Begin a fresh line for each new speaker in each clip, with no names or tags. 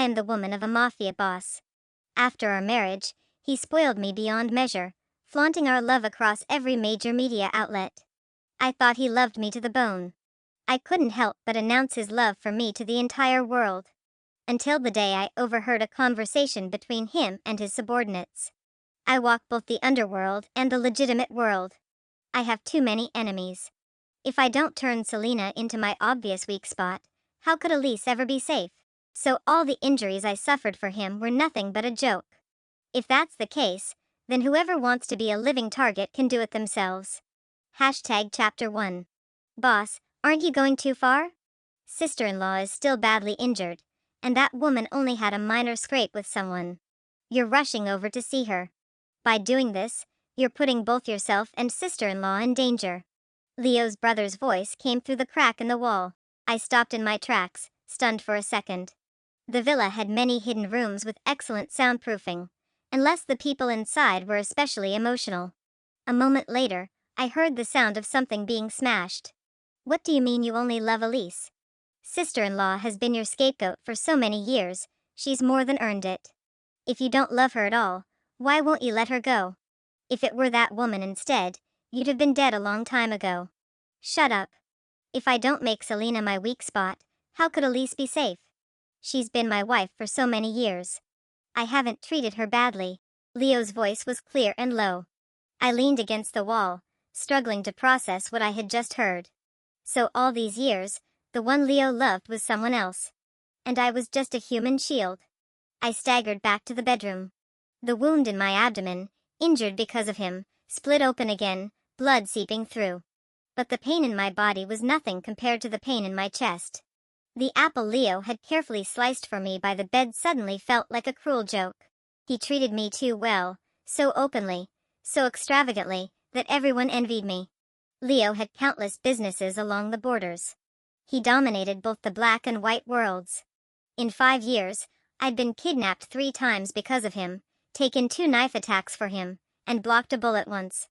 I am the woman of a mafia boss. After our marriage, he spoiled me beyond measure, flaunting our love across every major media outlet. I thought he loved me to the bone. I couldn't help but announce his love for me to the entire world. Until the day I overheard a conversation between him and his subordinates. I walk both the underworld and the legitimate world. I have too many enemies. If I don't turn Selena into my obvious weak spot, how could Elise ever be safe? So all the injuries I suffered for him were nothing but a joke. If that's the case, then whoever wants to be a living target can do it themselves. Chapter 1. Boss, aren't you going too far? Sister-in-law is still badly injured, and that woman only had a minor scrape with someone. You're rushing over to see her. By doing this, you're putting both yourself and sister-in-law in danger. Leo's brother's voice came through the crack in the wall. I stopped in my tracks, stunned for a second. The villa had many hidden rooms with excellent soundproofing, unless the people inside were especially emotional. A moment later, I heard the sound of something being smashed. What do you mean you only love Elise? Sister-in-law has been your scapegoat for so many years, she's more than earned it. If you don't love her at all, why won't you let her go? If it were that woman instead, you'd have been dead a long time ago. Shut up. If I don't make Selena my weak spot, how could Elise be safe? She's been my wife for so many years. I haven't treated her badly. Leo's voice was clear and low. I leaned against the wall, struggling to process what I had just heard. So all these years, the one Leo loved was someone else. And I was just a human shield. I staggered back to the bedroom. The wound in my abdomen, injured because of him, split open again, blood seeping through. But the pain in my body was nothing compared to the pain in my chest. The apple Leo had carefully sliced for me by the bed suddenly felt like a cruel joke. He treated me too well, so openly, so extravagantly, that everyone envied me. Leo had countless businesses along the borders. He dominated both the black and white worlds. In 5 years, I'd been kidnapped 3 times because of him, taken 2 knife attacks for him, and blocked a bullet once.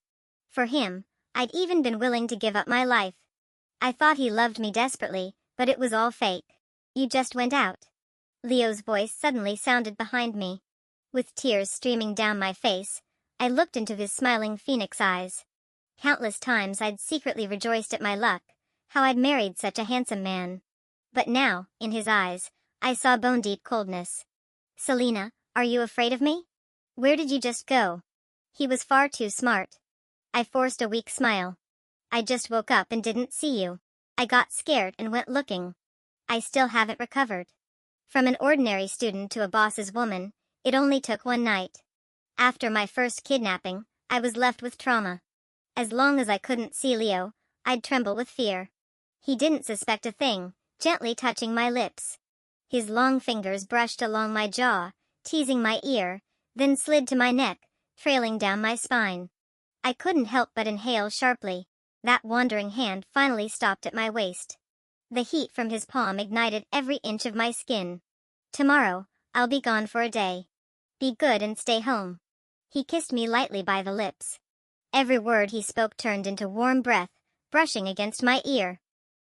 For him, I'd even been willing to give up my life. I thought he loved me desperately, but it was all fake. You just went out. Leo's voice suddenly sounded behind me. With tears streaming down my face, I looked into his smiling phoenix eyes. Countless times I'd secretly rejoiced at my luck, how I'd married such a handsome man. But now, in his eyes, I saw bone-deep coldness. Selena, are you afraid of me? Where did you just go? He was far too smart. I forced a weak smile. I just woke up and didn't see you. I got scared and went looking. I still haven't recovered. From an ordinary student to a boss's woman, it only took 1 night. After my first kidnapping, I was left with trauma. As long as I couldn't see Leo, I'd tremble with fear. He didn't suspect a thing, gently touching my lips. His long fingers brushed along my jaw, teasing my ear, then slid to my neck, trailing down my spine. I couldn't help but inhale sharply. That wandering hand finally stopped at my waist. The heat from his palm ignited every inch of my skin. Tomorrow, I'll be gone for a day. Be good and stay home. He kissed me lightly by the lips. Every word he spoke turned into warm breath, brushing against my ear.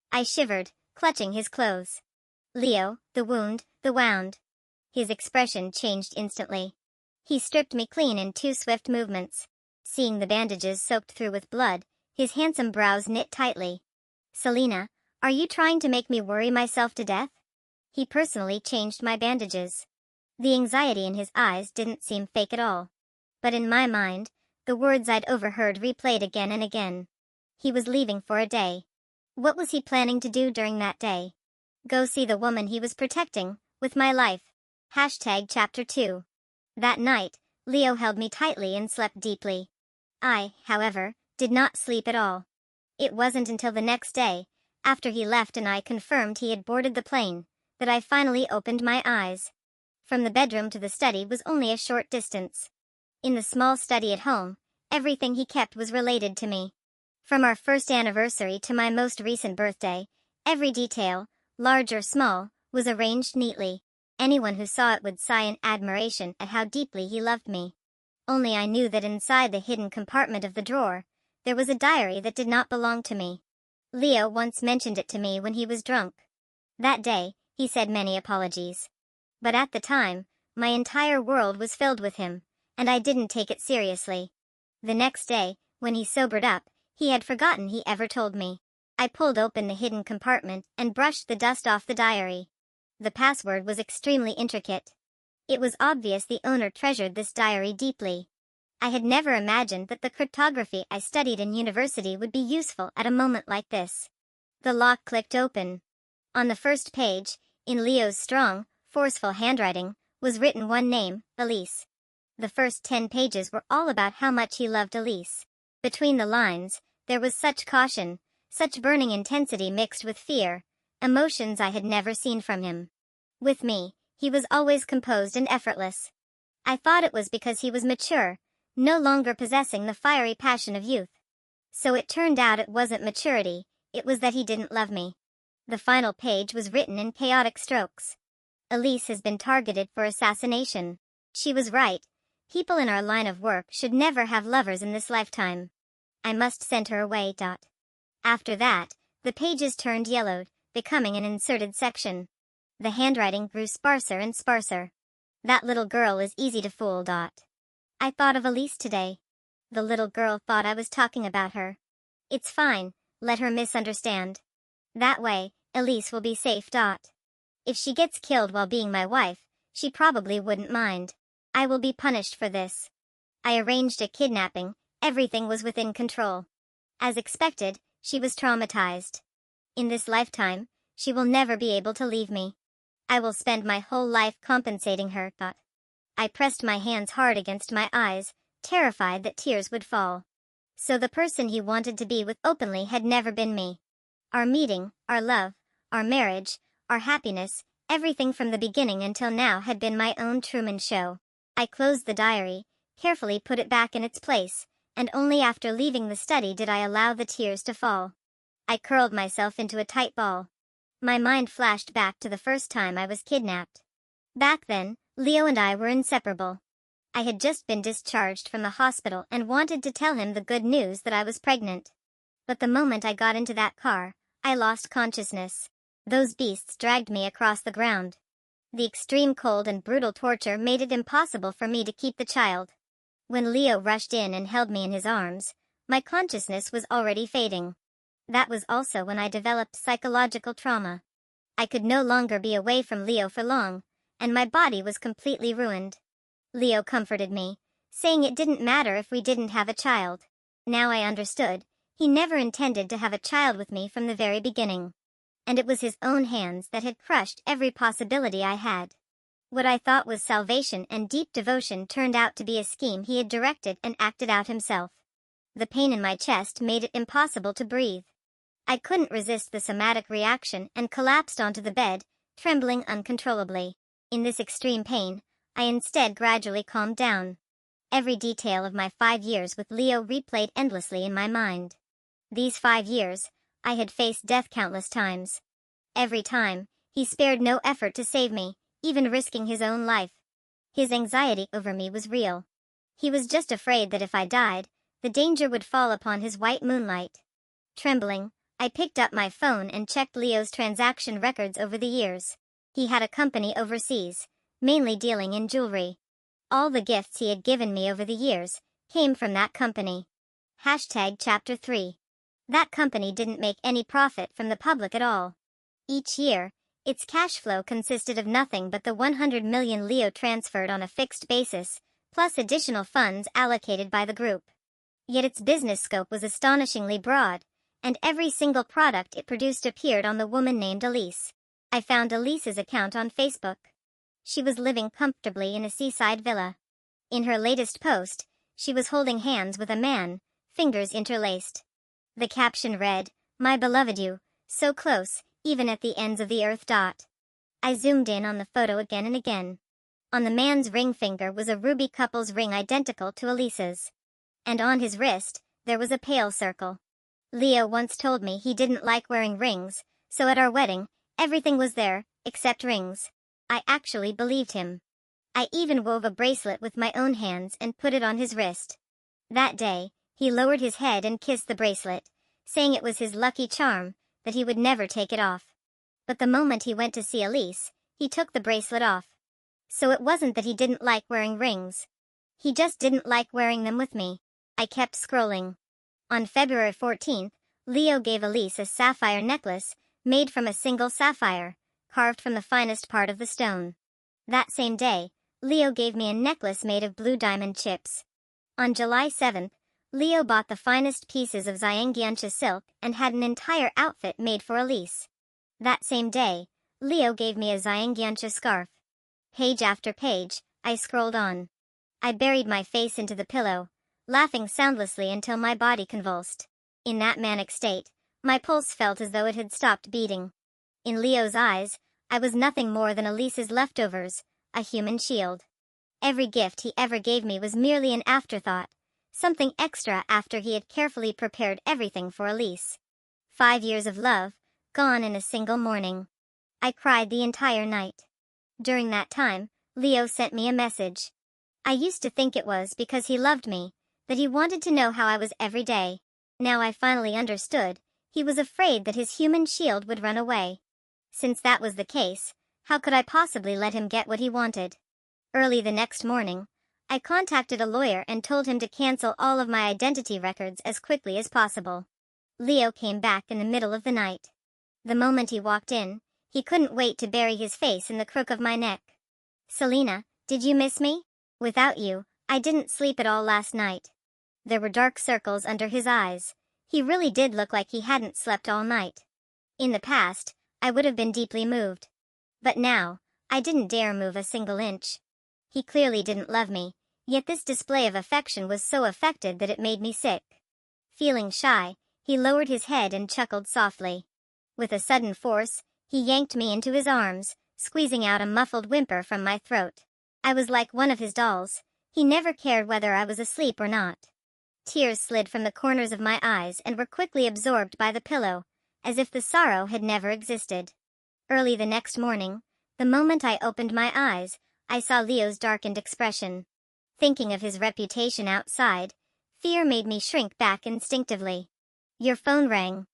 I shivered, clutching his clothes. Leo, the wound, the wound. His expression changed instantly. He stripped me clean in 2 swift movements. Seeing the bandages soaked through with blood, his handsome brows knit tightly. Selena, are you trying to make me worry myself to death? He personally changed my bandages. The anxiety in his eyes didn't seem fake at all. But in my mind, the words I'd overheard replayed again and again. He was leaving for a day. What was he planning to do during that day? Go see the woman he was protecting, with my life. Chapter 2. That night, Leo held me tightly and slept deeply. I, however, did not sleep at all. It wasn't until the next day, after he left and I confirmed he had boarded the plane, that I finally opened my eyes. From the bedroom to the study was only a short distance. In the small study at home, everything he kept was related to me. From our first anniversary to my most recent birthday, every detail, large or small, was arranged neatly. Anyone who saw it would sigh in admiration at how deeply he loved me. Only I knew that inside the hidden compartment of the drawer, there was a diary that did not belong to me. Leo once mentioned it to me when he was drunk. That day, he said many apologies. But at the time, my entire world was filled with him, and I didn't take it seriously. The next day, when he sobered up, he had forgotten he ever told me. I pulled open the hidden compartment and brushed the dust off the diary. The password was extremely intricate. It was obvious the owner treasured this diary deeply. I had never imagined that the cryptography I studied in university would be useful at a moment like this. The lock clicked open. On the first page, in Leo's strong, forceful handwriting, was written one name, Elise. The first 10 pages were all about how much he loved Elise. Between the lines, there was such caution, such burning intensity mixed with fear, emotions I had never seen from him. With me, he was always composed and effortless. I thought it was because he was mature, no longer possessing the fiery passion of youth. So it turned out it wasn't maturity, it was that he didn't love me. The final page was written in chaotic strokes. Elise has been targeted for assassination. She was right. People in our line of work should never have lovers in this lifetime. I must send her away. After that, the pages turned yellowed, becoming an inserted section. The handwriting grew sparser and sparser. That little girl is easy to fool. I thought of Elise today. The little girl thought I was talking about her. It's fine, let her misunderstand. That way, Elise will be safe. If she gets killed while being my wife, she probably wouldn't mind. I will be punished for this. I arranged a kidnapping, everything was within control. As expected, she was traumatized. In this lifetime, she will never be able to leave me. I will spend my whole life compensating her. I pressed my hands hard against my eyes, terrified that tears would fall. So the person he wanted to be with openly had never been me. Our meeting, our love, our marriage, our happiness, everything from the beginning until now had been my own Truman Show. I closed the diary, carefully put it back in its place, and only after leaving the study did I allow the tears to fall. I curled myself into a tight ball. My mind flashed back to the first time I was kidnapped. Back then, Leo and I were inseparable. I had just been discharged from the hospital and wanted to tell him the good news that I was pregnant. But the moment I got into that car, I lost consciousness. Those beasts dragged me across the ground. The extreme cold and brutal torture made it impossible for me to keep the child. When Leo rushed in and held me in his arms, my consciousness was already fading. That was also when I developed psychological trauma. I could no longer be away from Leo for long, and my body was completely ruined. Leo comforted me, saying it didn't matter if we didn't have a child. Now I understood, he never intended to have a child with me from the very beginning. And it was his own hands that had crushed every possibility I had. What I thought was salvation and deep devotion turned out to be a scheme he had directed and acted out himself. The pain in my chest made it impossible to breathe. I couldn't resist the somatic reaction and collapsed onto the bed, trembling uncontrollably. In this extreme pain, I instead gradually calmed down. Every detail of my 5 years with Leo replayed endlessly in my mind. These 5 years, I had faced death countless times. Every time, he spared no effort to save me, even risking his own life. His anxiety over me was real. He was just afraid that if I died, the danger would fall upon his white moonlight. Trembling, I picked up my phone and checked Leo's transaction records over the years. He had a company overseas, mainly dealing in jewelry. All the gifts he had given me over the years came from that company. Chapter 3. That company didn't make any profit from the public at all. Each year, its cash flow consisted of nothing but the 100 million Leo transferred on a fixed basis, plus additional funds allocated by the group. Yet its business scope was astonishingly broad, and every single product it produced appeared on the woman named Elise. I found Elise's account on Facebook. She was living comfortably in a seaside villa. In her latest post, she was holding hands with a man, fingers interlaced. The caption read, "My beloved you, so close, even at the ends of the earth." I zoomed in on the photo again and again. On the man's ring finger was a ruby couple's ring identical to Elise's. And on his wrist, there was a pale circle. Leo once told me he didn't like wearing rings, so at our wedding, everything was there, except rings. I actually believed him. I even wove a bracelet with my own hands and put it on his wrist. That day, he lowered his head and kissed the bracelet, saying it was his lucky charm, that he would never take it off. But the moment he went to see Elise, he took the bracelet off. So it wasn't that he didn't like wearing rings. He just didn't like wearing them with me. I kept scrolling. On February 14th, Leo gave Elise a sapphire necklace, made from a single sapphire, carved from the finest part of the stone. That same day, Leo gave me a necklace made of blue diamond chips. On July 7th, Leo bought the finest pieces of Zhangjiancha silk and had an entire outfit made for Elise. That same day, Leo gave me a Zhangjiancha scarf. Page after page, I scrolled on. I buried my face into the pillow, laughing soundlessly until my body convulsed. In that manic state, my pulse felt as though it had stopped beating. In Leo's eyes, I was nothing more than Elise's leftovers, a human shield. Every gift he ever gave me was merely an afterthought, something extra after he had carefully prepared everything for Elise. 5 years of love, gone in a single morning. I cried the entire night. During that time, Leo sent me a message. I used to think it was because he loved me, that he wanted to know how I was every day. Now I finally understood, he was afraid that his human shield would run away. Since that was the case, how could I possibly let him get what he wanted? Early the next morning, I contacted a lawyer and told him to cancel all of my identity records as quickly as possible. Leo came back in the middle of the night. The moment he walked in, he couldn't wait to bury his face in the crook of my neck. "Selena, did you miss me? Without you, I didn't sleep at all last night." There were dark circles under his eyes. He really did look like he hadn't slept all night. In the past, I would have been deeply moved. But now, I didn't dare move a single inch. He clearly didn't love me, yet this display of affection was so affected that it made me sick. Feeling shy, he lowered his head and chuckled softly. With a sudden force, he yanked me into his arms, squeezing out a muffled whimper from my throat. I was like one of his dolls. He never cared whether I was asleep or not. Tears slid from the corners of my eyes and were quickly absorbed by the pillow, as if the sorrow had never existed. Early the next morning, the moment I opened my eyes, I saw Leo's darkened expression. Thinking of his reputation outside, fear made me shrink back instinctively. "Your phone rang.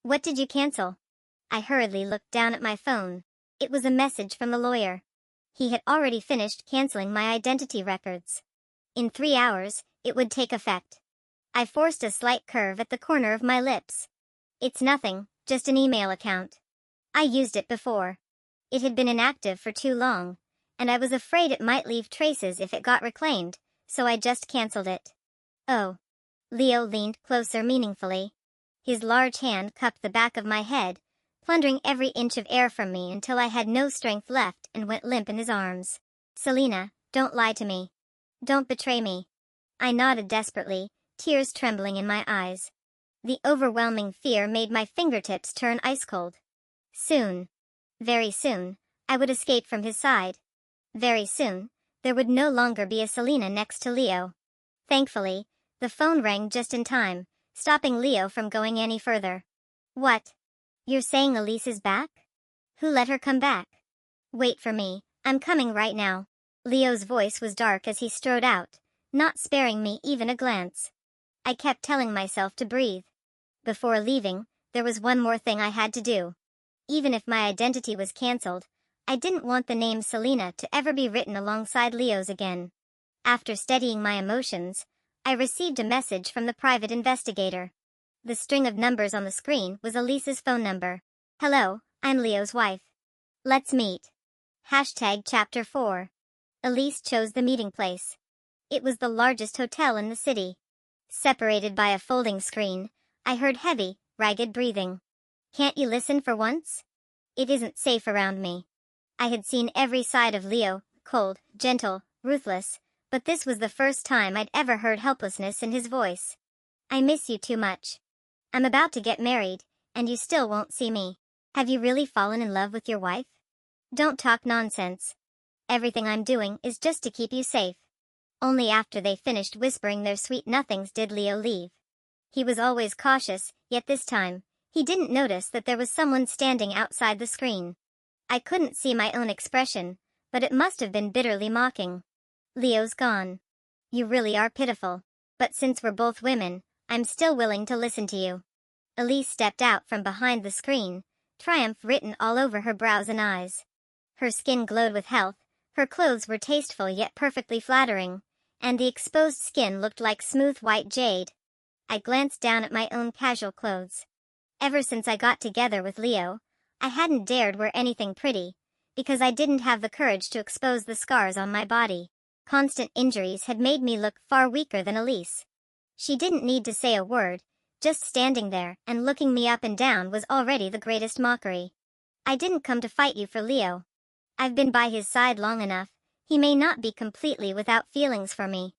What did you cancel?" I hurriedly looked down at my phone. It was a message from the lawyer. He had already finished canceling my identity records. In 3 hours, it would take effect. I forced a slight curve at the corner of my lips. "It's nothing, just an email account. I used it before. It had been inactive for too long, and I was afraid it might leave traces if it got reclaimed, so I just canceled it." "Oh." Leo leaned closer meaningfully. His large hand cupped the back of my head, plundering every inch of air from me until I had no strength left and went limp in his arms. "Selena, don't lie to me. Don't betray me." I nodded desperately, tears trembling in my eyes. The overwhelming fear made my fingertips turn ice cold. Soon, very soon, I would escape from his side. Very soon, there would no longer be a Selena next to Leo. Thankfully, the phone rang just in time, stopping Leo from going any further. "What? You're saying Elise is back? Who let her come back?" "Wait for me, I'm coming right now." Leo's voice was dark as he strode out, not sparing me even a glance. I kept telling myself to breathe. Before leaving, there was one more thing I had to do. Even if my identity was cancelled, I didn't want the name Selena to ever be written alongside Leo's again. After steadying my emotions, I received a message from the private investigator. The string of numbers on the screen was Elise's phone number. "Hello, I'm Leo's wife. Let's meet." #Chapter 4. Elise chose the meeting place. It was the largest hotel in the city. Separated by a folding screen, I heard heavy, ragged breathing. "Can't you listen for once? It isn't safe around me." I had seen every side of Leo, cold, gentle, ruthless, but this was the first time I'd ever heard helplessness in his voice. "I miss you too much. I'm about to get married, and you still won't see me. Have you really fallen in love with your wife? Don't talk nonsense. Everything I'm doing is just to keep you safe." Only after they finished whispering their sweet nothings did Leo leave. He was always cautious, yet this time, he didn't notice that there was someone standing outside the screen. I couldn't see my own expression, but it must have been bitterly mocking. "Leo's gone. You really are pitiful. But since we're both women, I'm still willing to listen to you." Elise stepped out from behind the screen, triumph written all over her brows and eyes. Her skin glowed with health, Her clothes were tasteful yet perfectly flattering, and the exposed skin looked like smooth white jade. I glanced down at my own casual clothes. Ever since I got together with Leo, I hadn't dared wear anything pretty, because I didn't have the courage to expose the scars on my body. Constant injuries had made me look far weaker than Elise. She didn't need to say a word, just standing there and looking me up and down was already the greatest mockery. I didn't come to fight you for Leo. I've been by his side long enough, he may not be completely without feelings for me.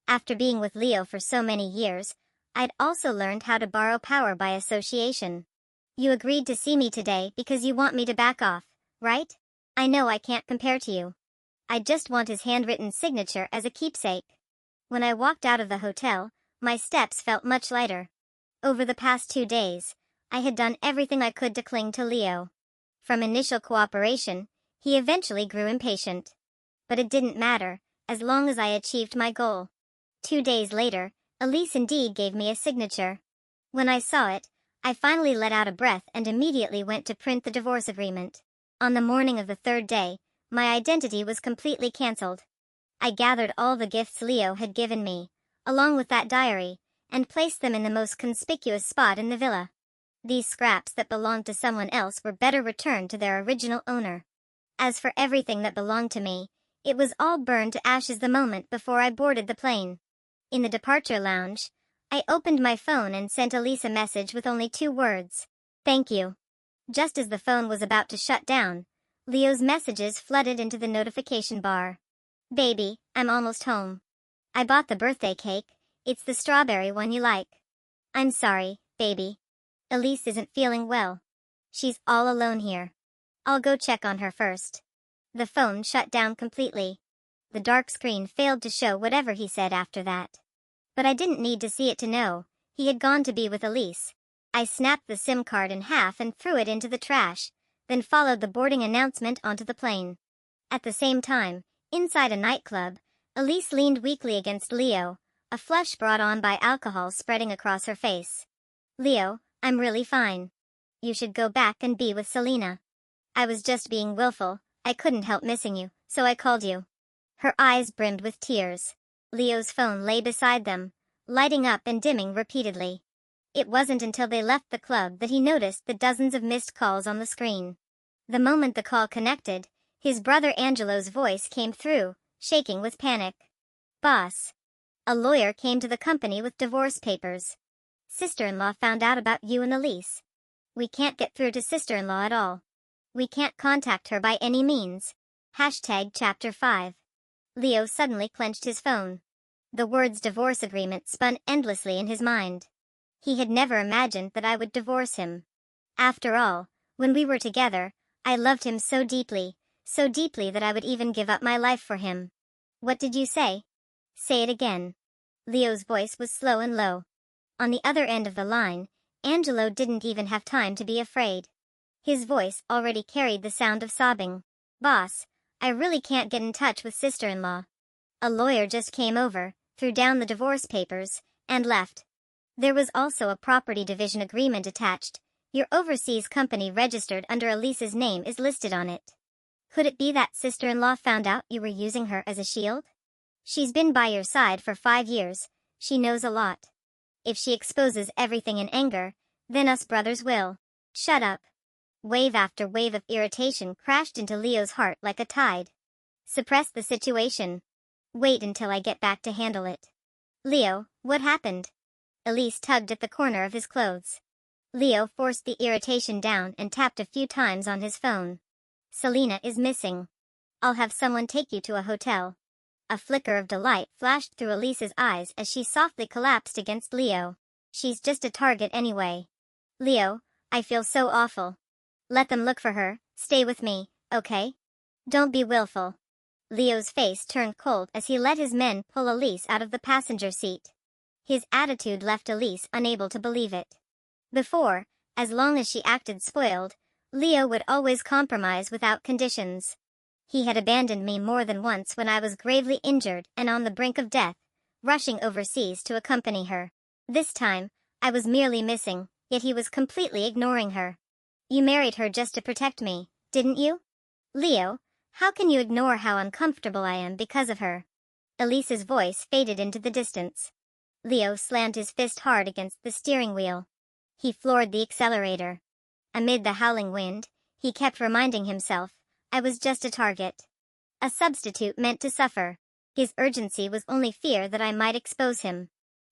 After being with Leo for so many years, I'd also learned how to borrow power by association. You agreed to see me today because you want me to back off, right? I know I can't compare to you. I just want his handwritten signature as a keepsake. When I walked out of the hotel, my steps felt much lighter. Over the past 2 days, I had done everything I could to cling to Leo. From initial cooperation, he eventually grew impatient. But it didn't matter, as long as I achieved my goal. 2 days later, Elise indeed gave me a signature. When I saw it, I finally let out a breath and immediately went to print the divorce agreement. On the morning of the 3rd day, my identity was completely cancelled. I gathered all the gifts Leo had given me, along with that diary, and placed them in the most conspicuous spot in the villa. These scraps that belonged to someone else were better returned to their original owner. As for everything that belonged to me, it was all burned to ashes the moment before I boarded the plane. In the departure lounge, I opened my phone and sent Elise a message with only 2 words. Thank you. Just as the phone was about to shut down, Leo's messages flooded into the notification bar. Baby, I'm almost home. I bought the birthday cake, it's the strawberry one you like. I'm sorry, baby. Elise isn't feeling well. She's all alone here. I'll go check on her first. The phone shut down completely. The dark screen failed to show whatever he said after that. But I didn't need to see it to know, he had gone to be with Elise. I snapped the SIM card in half and threw it into the trash, then followed the boarding announcement onto the plane. At the same time, inside a nightclub, Elise leaned weakly against Leo, a flush brought on by alcohol spreading across her face. Leo, I'm really fine. You should go back and be with Selena. I was just being willful, I couldn't help missing you, so I called you. Her eyes brimmed with tears. Leo's phone lay beside them, lighting up and dimming repeatedly. It wasn't until they left the club that he noticed the dozens of missed calls on the screen. The moment the call connected, his brother Angelo's voice came through, shaking with panic. Boss. A lawyer came to the company with divorce papers. Sister-in-law found out about you and Elise. We can't get through to sister-in-law at all. We can't contact her by any means. Chapter 5. Leo suddenly clenched his phone. The words divorce agreement spun endlessly in his mind. He had never imagined that I would divorce him. After all, when we were together, I loved him so deeply that I would even give up my life for him. What did you say? Say it again. Leo's voice was slow and low. On the other end of the line, Angelo didn't even have time to be afraid. His voice already carried the sound of sobbing. Boss, I really can't get in touch with sister-in-law. A lawyer just came over, threw down the divorce papers, and left. There was also a property division agreement attached. Your overseas company registered under Elise's name is listed on it. Could it be that sister-in-law found out you were using her as a shield? She's been by your side for 5 years, she knows a lot. If she exposes everything in anger, then us brothers will. Shut up. Wave after wave of irritation crashed into Leo's heart like a tide. Suppress the situation. Wait until I get back to handle it. Leo, what happened? Elise tugged at the corner of his clothes. Leo forced the irritation down and tapped a few times on his phone. Selena is missing. I'll have someone take you to a hotel. A flicker of delight flashed through Elise's eyes as she softly collapsed against Leo. She's just a target anyway. Leo, I feel so awful. Let them look for her, stay with me, okay? Don't be willful. Leo's face turned cold as he let his men pull Elise out of the passenger seat. His attitude left Elise unable to believe it. Before, as long as she acted spoiled, Leo would always compromise without conditions. He had abandoned me more than once when I was gravely injured and on the brink of death, rushing overseas to accompany her. This time, I was merely missing, yet he was completely ignoring her. You married her just to protect me, didn't you? Leo, How can you ignore how uncomfortable I am because of her? Elise's voice faded into the distance. Leo slammed his fist hard against the steering wheel. He floored the accelerator. Amid the howling wind, he kept reminding himself, I was just a target. A substitute meant to suffer. His urgency was only fear that I might expose him.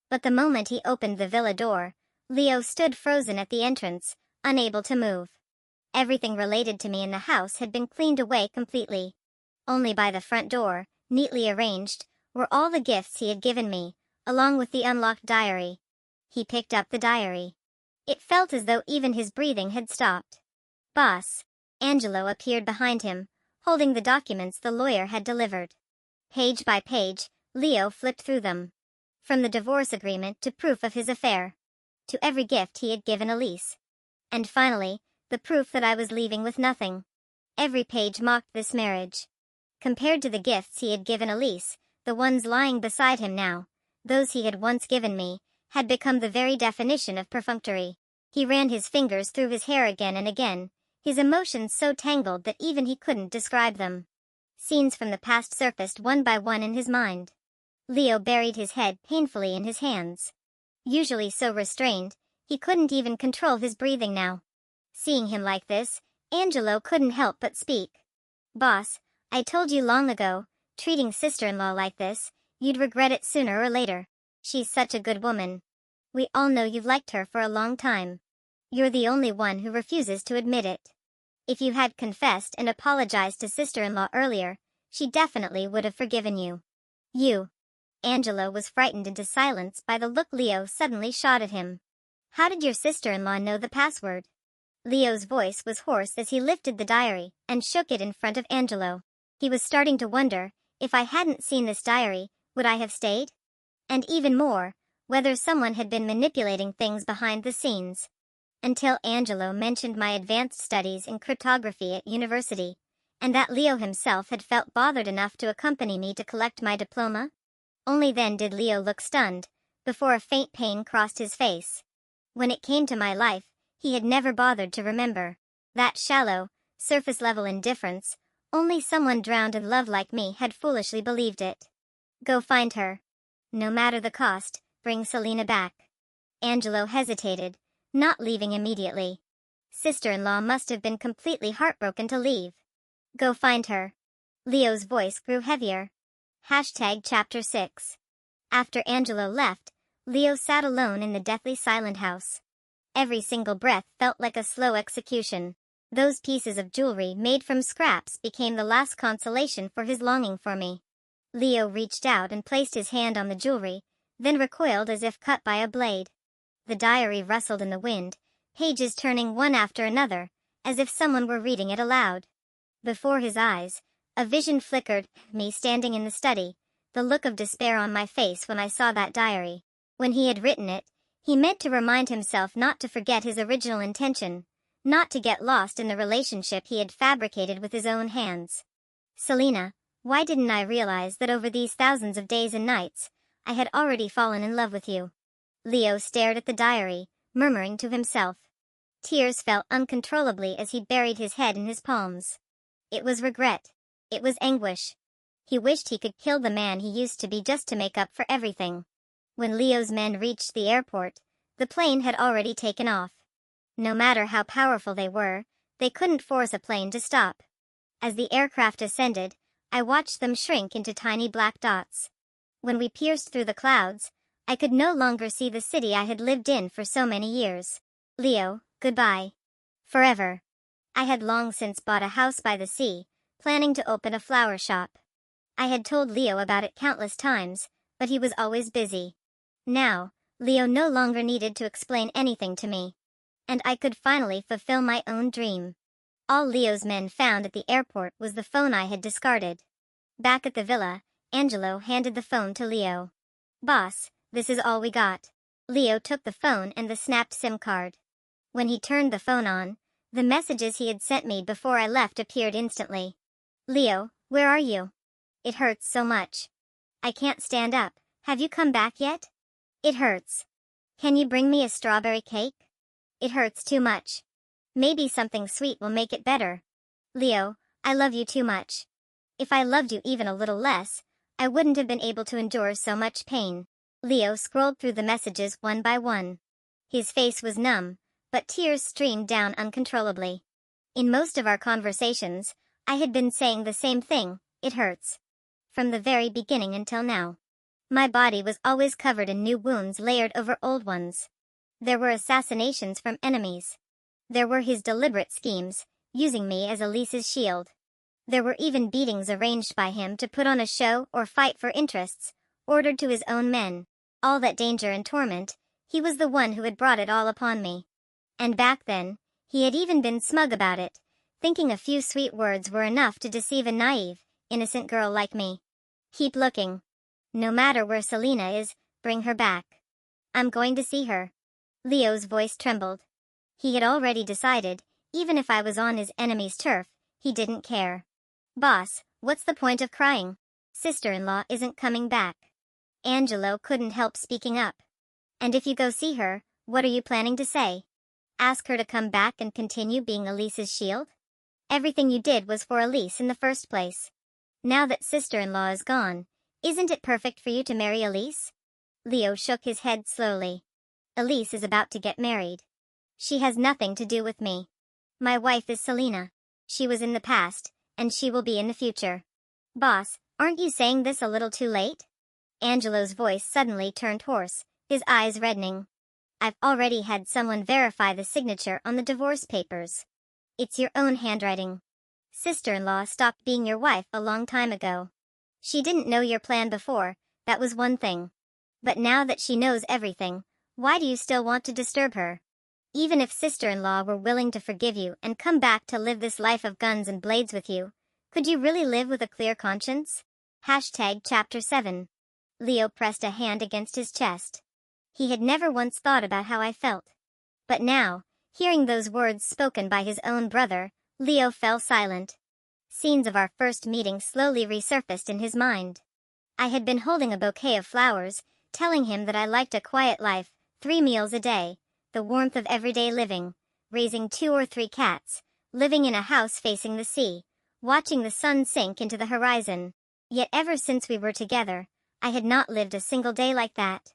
But the moment he opened the villa door, Leo stood frozen at the entrance, unable to move. Everything related to me in the house had been cleaned away completely. Only by the front door, neatly arranged, were all the gifts he had given me, along with the unlocked diary. He picked up the diary. It felt as though even his breathing had stopped. Boss. Angelo appeared behind him, holding the documents the lawyer had delivered. Page by page, Leo flipped through them. From the divorce agreement to proof of his affair. To every gift he had given Elise. And finally, the proof that I was leaving with nothing. Every page mocked this marriage. Compared to the gifts he had given Elise, the ones lying beside him now, those he had once given me, had become the very definition of perfunctory. He ran his fingers through his hair again and again, his emotions so tangled that even he couldn't describe them. Scenes from the past surfaced one by one in his mind. Leo buried his head painfully in his hands. Usually so restrained, he couldn't even control his breathing now. Seeing him like this, Angelo couldn't help but speak. Boss, I told you long ago, treating sister-in-law like this, you'd regret it sooner or later. She's such a good woman. We all know you've liked her for a long time. You're the only one who refuses to admit it. If you had confessed and apologized to sister-in-law earlier, she definitely would have forgiven you. You. Angelo was frightened into silence by the look Leo suddenly shot at him. How did your sister-in-law know the password? Leo's voice was hoarse as he lifted the diary and shook it in front of Angelo. He was starting to wonder, if I hadn't seen this diary, would I have stayed? And even more, whether someone had been manipulating things behind the scenes. Until Angelo mentioned my advanced studies in cryptography at university, and that Leo himself had felt bothered enough to accompany me to collect my diploma. Only then did Leo look stunned, before a faint pain crossed his face. When it came to my life, he had never bothered to remember. That shallow, surface-level indifference, only someone drowned in love like me had foolishly believed it. Go find her. No matter the cost, bring Selena back. Angelo hesitated, not leaving immediately. Sister-in-law must have been completely heartbroken to leave. Go find her. Leo's voice grew heavier. Chapter 6. After Angelo left, Leo sat alone in the deathly silent house. Every single breath felt like a slow execution. Those pieces of jewelry made from scraps became the last consolation for his longing for me. Leo reached out and placed his hand on the jewelry, then recoiled as if cut by a blade. The diary rustled in the wind, pages turning one after another, as if someone were reading it aloud. Before his eyes, a vision flickered, me standing in the study, the look of despair on my face when I saw that diary. When he had written it, he meant to remind himself not to forget his original intention, not to get lost in the relationship he had fabricated with his own hands. Selena, why didn't I realize that over these thousands of days and nights, I had already fallen in love with you? Leo stared at the diary, murmuring to himself. Tears fell uncontrollably as he buried his head in his palms. It was regret. It was anguish. He wished he could kill the man he used to be just to make up for everything. When Leo's men reached the airport, the plane had already taken off. No matter how powerful they were, they couldn't force a plane to stop. As the aircraft ascended, I watched them shrink into tiny black dots. When we pierced through the clouds, I could no longer see the city I had lived in for so many years. Leo, goodbye. Forever. I had long since bought a house by the sea, planning to open a flower shop. I had told Leo about it countless times, but he was always busy. Now, Leo no longer needed to explain anything to me. And I could finally fulfill my own dream. All Leo's men found at the airport was the phone I had discarded. Back at the villa, Angelo handed the phone to Leo. Boss, this is all we got. Leo took the phone and the snapped SIM card. When he turned the phone on, the messages he had sent me before I left appeared instantly. Leo, where are you? It hurts so much. I can't stand up. Have you come back yet? It hurts. Can you bring me a strawberry cake? It hurts too much. Maybe something sweet will make it better. Leo, I love you too much. If I loved you even a little less, I wouldn't have been able to endure so much pain. Leo scrolled through the messages one by one. His face was numb, but tears streamed down uncontrollably. In most of our conversations, I had been saying the same thing, it hurts. From the very beginning until now. My body was always covered in new wounds layered over old ones. There were assassinations from enemies. There were his deliberate schemes, using me as Elise's shield. There were even beatings arranged by him to put on a show or fight for interests, ordered to his own men. All that danger and torment, he was the one who had brought it all upon me. And back then, he had even been smug about it, thinking a few sweet words were enough to deceive a naive, innocent girl like me. Keep looking. No matter where Selena is, bring her back. I'm going to see her. Leo's voice trembled. He had already decided, even if I was on his enemy's turf, he didn't care. Boss, what's the point of crying? Sister-in-law isn't coming back. Angelo couldn't help speaking up. And if you go see her, what are you planning to say? Ask her to come back and continue being Elise's shield? Everything you did was for Elise in the first place. Now that sister-in-law is gone, isn't it perfect for you to marry Elise? Leo shook his head slowly. Elise is about to get married. She has nothing to do with me. My wife is Selena. She was in the past, and she will be in the future. Boss, aren't you saying this a little too late? Angelo's voice suddenly turned hoarse, his eyes reddening. I've already had someone verify the signature on the divorce papers. It's your own handwriting. Sister-in-law stopped being your wife a long time ago. She didn't know your plan before, that was one thing. But now that she knows everything, why do you still want to disturb her? Even if sister-in-law were willing to forgive you and come back to live this life of guns and blades with you, could you really live with a clear conscience? Chapter 7. Leo pressed a hand against his chest. He had never once thought about how I felt. But now, hearing those words spoken by his own brother, Leo fell silent. Scenes of our first meeting slowly resurfaced in his mind. I had been holding a bouquet of flowers, telling him that I liked a quiet life, 3 meals a day, the warmth of everyday living, raising 2 or 3 cats, living in a house facing the sea, watching the sun sink into the horizon. Yet ever since we were together, I had not lived a single day like that.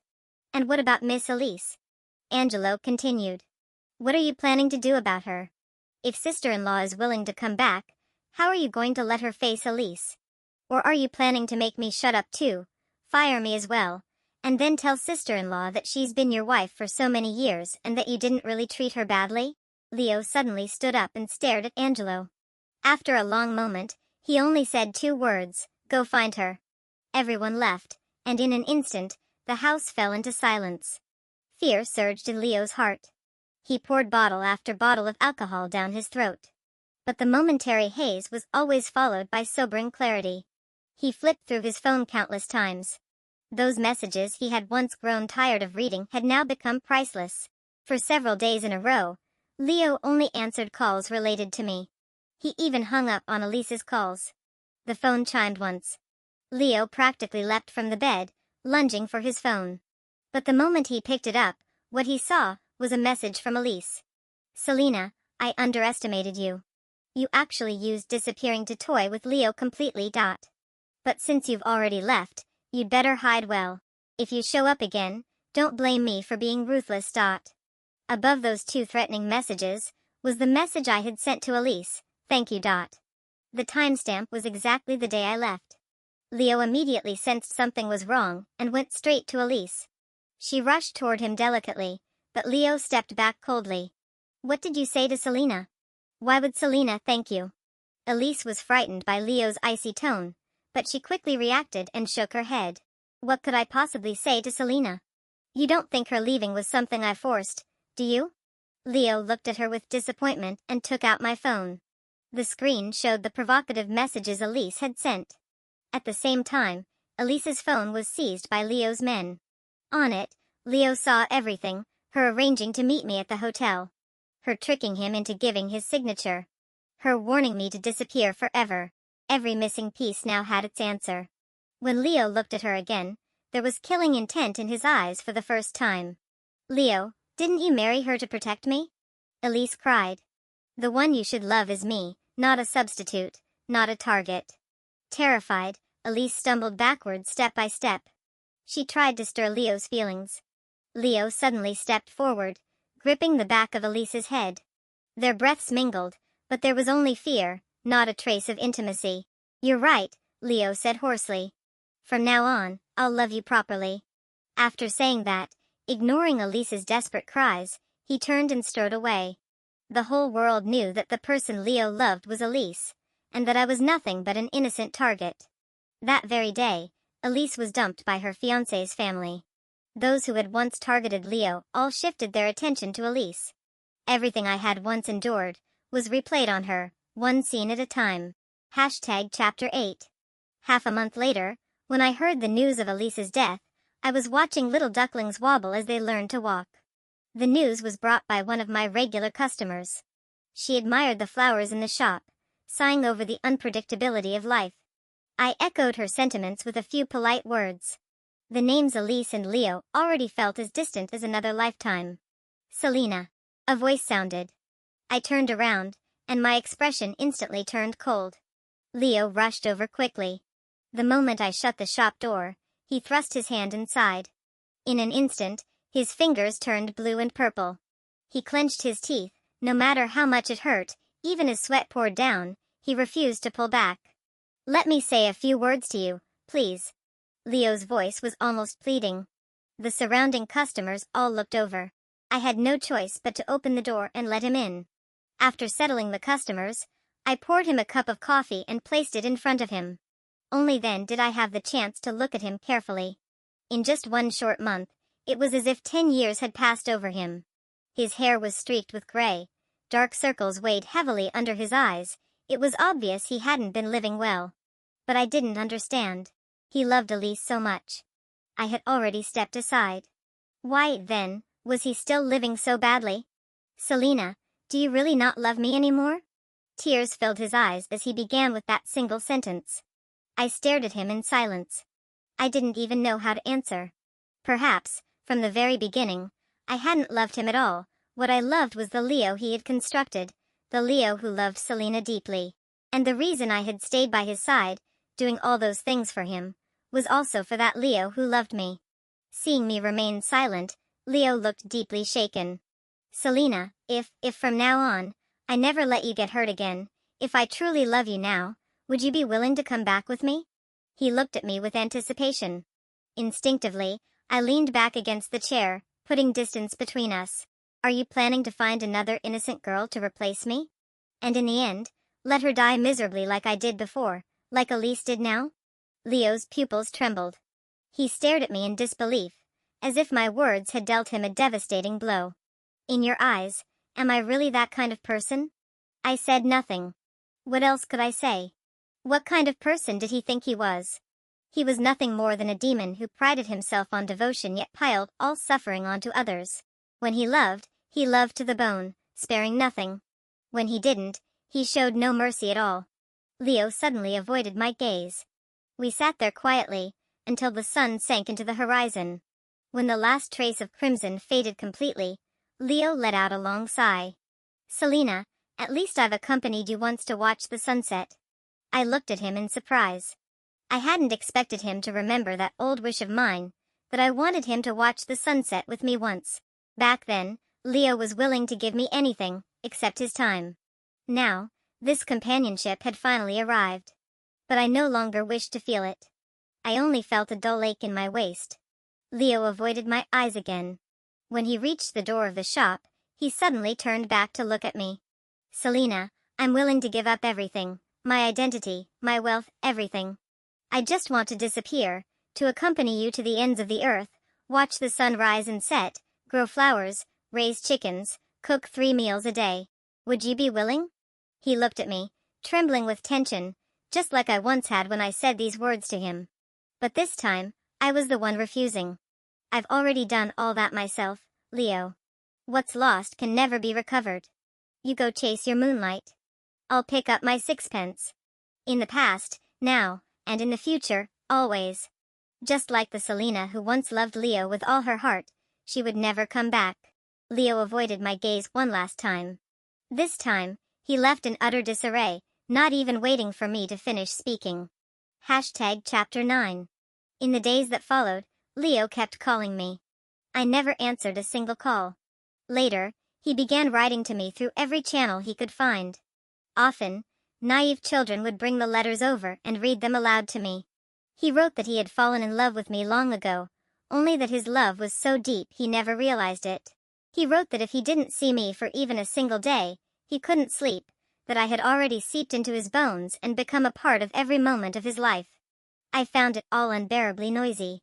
And what about Miss Elise? Angelo continued. What are you planning to do about her? If sister-in-law is willing to come back, how are you going to let her face Elise? Or are you planning to make me shut up too, fire me as well, and then tell sister-in-law that she's been your wife for so many years and that you didn't really treat her badly? Leo suddenly stood up and stared at Angelo. After a long moment, he only said 2 words, go find her. Everyone left, and in an instant, the house fell into silence. Fear surged in Leo's heart. He poured bottle after bottle of alcohol down his throat. But the momentary haze was always followed by sobering clarity. He flipped through his phone countless times. Those messages he had once grown tired of reading had now become priceless. For several days in a row, Leo only answered calls related to me. He even hung up on Elise's calls. The phone chimed once. Leo practically leapt from the bed, lunging for his phone. But the moment he picked it up, what he saw was a message from Elise. Selena, I underestimated you. You actually used disappearing to toy with Leo completely. But since you've already left, you'd better hide well. If you show up again, don't blame me for being ruthless. Above those 2 threatening messages, was the message I had sent to Elise, thank you. The timestamp was exactly the day I left. Leo immediately sensed something was wrong and went straight to Elise. She rushed toward him delicately, but Leo stepped back coldly. What did you say to Selena? Why would Selena thank you? Elise was frightened by Leo's icy tone, but she quickly reacted and shook her head. What could I possibly say to Selena? You don't think her leaving was something I forced, do you? Leo looked at her with disappointment and took out my phone. The screen showed the provocative messages Elise had sent. At the same time, Elise's phone was seized by Leo's men. On it, Leo saw everything, her arranging to meet me at the hotel. Her tricking him into giving his signature. Her warning me to disappear forever. Every missing piece now had its answer. When Leo looked at her again, there was killing intent in his eyes for the first time. Leo, didn't you marry her to protect me? Elise cried. The one you should love is me, not a substitute, not a target. Terrified, Elise stumbled backwards step by step. She tried to stir Leo's feelings. Leo suddenly stepped forward, gripping the back of Elise's head. Their breaths mingled, but there was only fear, not a trace of intimacy. "You're right," Leo said hoarsely. "From now on, I'll love you properly." After saying that, ignoring Elise's desperate cries, he turned and strode away. The whole world knew that the person Leo loved was Elise, and that I was nothing but an innocent target. That very day, Elise was dumped by her fiancé's family. Those who had once targeted Leo all shifted their attention to Elise. Everything I had once endured was replayed on her, one scene at a time. Chapter 8. Half a month later, when I heard the news of Elise's death, I was watching little ducklings wobble as they learned to walk. The news was brought by one of my regular customers. She admired the flowers in the shop, sighing over the unpredictability of life. I echoed her sentiments with a few polite words. The names Elise and Leo already felt as distant as another lifetime. "Selena," a voice sounded. I turned around, and my expression instantly turned cold. Leo rushed over quickly. The moment I shut the shop door, he thrust his hand inside. In an instant, his fingers turned blue and purple. He clenched his teeth, no matter how much it hurt, even as sweat poured down, he refused to pull back. "Let me say a few words to you, please." Leo's voice was almost pleading. The surrounding customers all looked over. I had no choice but to open the door and let him in. After settling the customers, I poured him a cup of coffee and placed it in front of him. Only then did I have the chance to look at him carefully. In just one short month, it was as if 10 years had passed over him. His hair was streaked with gray, dark circles weighed heavily under his eyes. It was obvious he hadn't been living well. But I didn't understand. He loved Elise so much. I had already stepped aside. Why, then, was he still living so badly? "Selena, do you really not love me anymore?" Tears filled his eyes as he began with that single sentence. I stared at him in silence. I didn't even know how to answer. Perhaps, from the very beginning, I hadn't loved him at all. What I loved was the Leo he had constructed, the Leo who loved Selena deeply. And the reason I had stayed by his side, doing all those things for him, was also for that Leo who loved me. Seeing me remain silent, Leo looked deeply shaken. "Selena, if from now on, I never let you get hurt again, if I truly love you now, would you be willing to come back with me?" He looked at me with anticipation. Instinctively, I leaned back against the chair, putting distance between us. "Are you planning to find another innocent girl to replace me? And in the end, let her die miserably like I did before, like Elise did now?" Leo's pupils trembled. He stared at me in disbelief, as if my words had dealt him a devastating blow. "In your eyes, am I really that kind of person?" I said nothing. What else could I say? What kind of person did he think he was? He was nothing more than a demon who prided himself on devotion yet piled all suffering onto others. When he loved to the bone, sparing nothing. When he didn't, he showed no mercy at all. Leo suddenly avoided my gaze. We sat there quietly, until the sun sank into the horizon. When the last trace of crimson faded completely, Leo let out a long sigh. "Selena, at least I've accompanied you once to watch the sunset." I looked at him in surprise. I hadn't expected him to remember that old wish of mine, that I wanted him to watch the sunset with me once. Back then, Leo was willing to give me anything, except his time. Now, this companionship had finally arrived. But I no longer wished to feel it. I only felt a dull ache in my waist. Leo avoided my eyes again. When he reached the door of the shop, he suddenly turned back to look at me. "Selena, I'm willing to give up everything, my identity, my wealth, everything. I just want to disappear, to accompany you to the ends of the earth, watch the sun rise and set, grow flowers, raise chickens, cook 3 meals a day. Would you be willing?" He looked at me, trembling with tension, just like I once had when I said these words to him. But this time, I was the one refusing. "I've already done all that myself, Leo. What's lost can never be recovered. You go chase your moonlight. I'll pick up my sixpence. In the past, now, and in the future, always." Just like the Selena who once loved Leo with all her heart, she would never come back. Leo avoided my gaze one last time. This time, he left in utter disarray, not even waiting for me to finish speaking. Chapter 9. In the days that followed, Leo kept calling me. I never answered a single call. Later, he began writing to me through every channel he could find. Often, naive children would bring the letters over and read them aloud to me. He wrote that he had fallen in love with me long ago, only that his love was so deep he never realized it. He wrote that if he didn't see me for even a single day, he couldn't sleep, that I had already seeped into his bones and become a part of every moment of his life. I found it all unbearably noisy.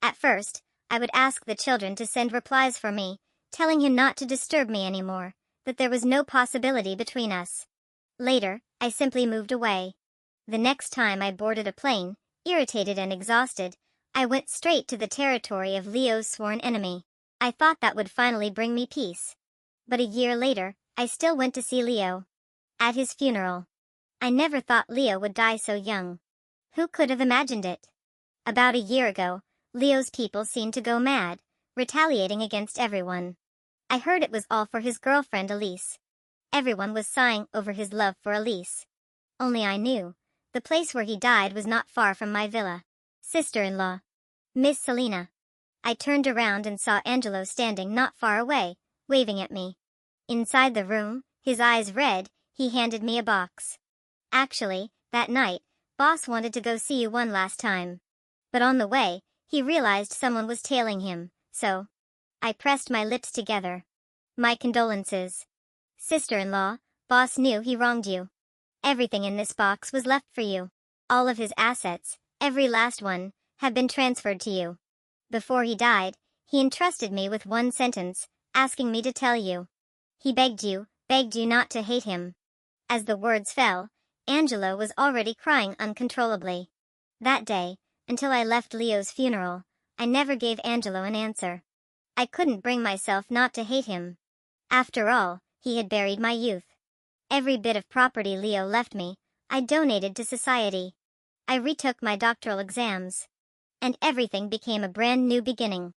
At first, I would ask the children to send replies for me, telling him not to disturb me anymore, that there was no possibility between us. Later, I simply moved away. The next time I boarded a plane, irritated and exhausted, I went straight to the territory of Leo's sworn enemy. I thought that would finally bring me peace. But a year later, I still went to see Leo. At his funeral. I never thought Leo would die so young. Who could have imagined it? About a year ago, Leo's people seemed to go mad, retaliating against everyone. I heard it was all for his girlfriend Elise. Everyone was sighing over his love for Elise. Only I knew, the place where he died was not far from my villa. Sister-in-law. Miss Selina. I turned around and saw Angelo standing not far away, waving at me. Inside the room, his eyes red, he handed me a box. Actually, that night, Boss wanted to go see you one last time. But on the way, he realized someone was tailing him, so I pressed my lips together. My condolences. Sister-in-law, Boss knew he wronged you. Everything in this box was left for you. All of his assets, every last one, have been transferred to you. Before he died, he entrusted me with one sentence, asking me to tell you. He begged you not to hate him. As the words fell, Angelo was already crying uncontrollably. That day, until I left Leo's funeral, I never gave Angelo an answer. I couldn't bring myself not to hate him. After all, he had buried my youth. Every bit of property Leo left me, I donated to society. I retook my doctoral exams. And everything became a brand new beginning.